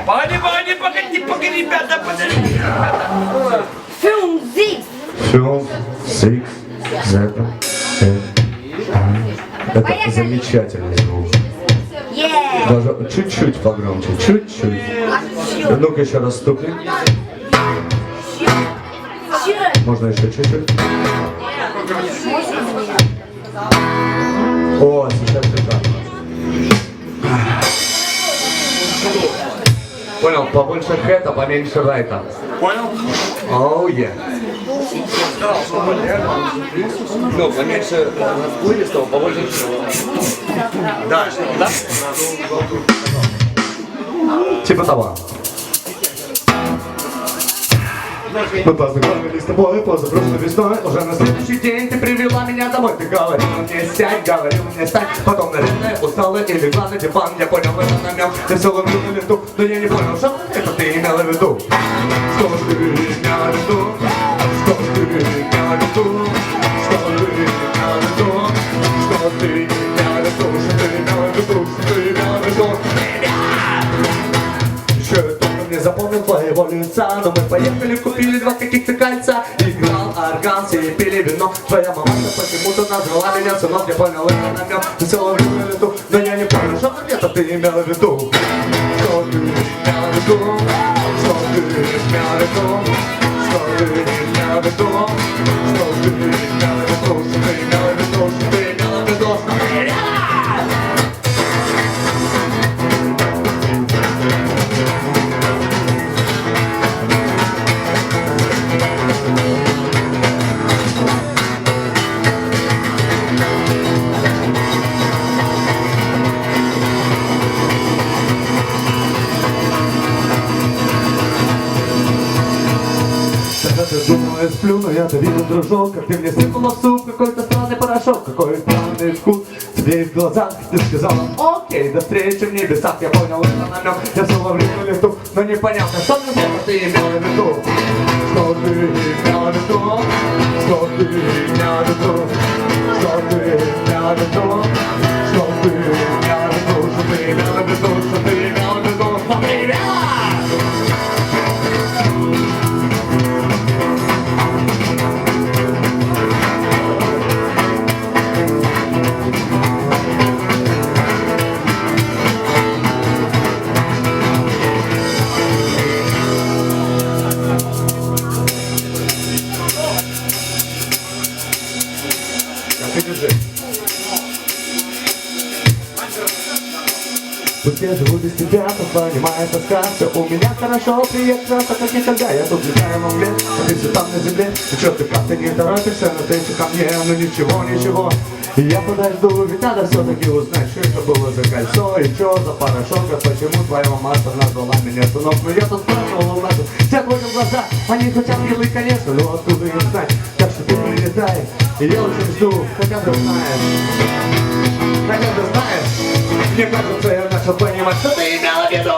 Погоди, ребята, подожди. Film 6. Film 6, Z, Это замечательный звук. Yeah. Даже чуть-чуть погромче, чуть-чуть. Ну-ка еще раз стукни. Можно еще чуть-чуть. О, сейчас шикарно. Понял, побольше хэта, поменьше райта. Понял? Оу, е. Ну, поменьше вылистого, побольше. Да, да? Типа того. Мы познакомились с тобой позапрошлой весной. Уже на следующий день ты привела меня домой. Ты говорила мне сядь, говорила мне стать. Потом, наверное, устала и легла на диван. Я понял это намек, я все ловлю на лету. Но я не понял, что это ты имела в виду. Что ты имела в виду? Что ты имела в виду? Что ты имела в виду? Что ты имела в виду? Что ты имела в виду? Что ты имела в виду? Еще я только не запомнил твоего лица. Но мы поехали, купили два каких-то кольца. Играл орган, все пили вино. Твоя мамаша почему-то назвала меня сынок. Я понял это намек, ты все ловлю на лету. Но я не понял, что это ты имела в виду. Что ты имела в виду? Что ты имела в виду? Что ты имела в виду? Что ты имела в виду? Что ты имела в виду? Что ты имела в виду? Что ты имела в виду? Я думаю, я сплю, но я-то вижу, дружок, как ты мне сыпала в суп какой-то странный порошок, какой странный вкус тебе в глазах. Ты сказала, окей, до встречи в небесах. Я понял это намек, я все ловлю на лету, но непонятно, что ты имела в виду. Что ты имела в виду? Что ты имела в виду? Что ты имела в виду? Что ты имела в виду? Что ты имела в виду? Что ты имела в виду? Что ты имела? Пусть я живу без тебя, тут понимает тоска. Все у меня хорошо, приятно, так как никогда. Я тут летаю в мгле, а ты все там на земле. Ну чё ты как-то не торопишься, но ты еще ко мне. Ну ничего, ничего, и я подожду. Ведь надо все-таки узнать, что это было за кольцо и что за порошок. А почему твоя мамаша назвала меня сынок? Ну я тут спрашивал у нас, все отводят глаза. Они хотят милый, конечно, но откуда им знать? Так что ты прилетай, и я очень жду, хотя ты знаешь. Хотя ты знаешь, мне кажется, я начал понимать, что ты имела в виду.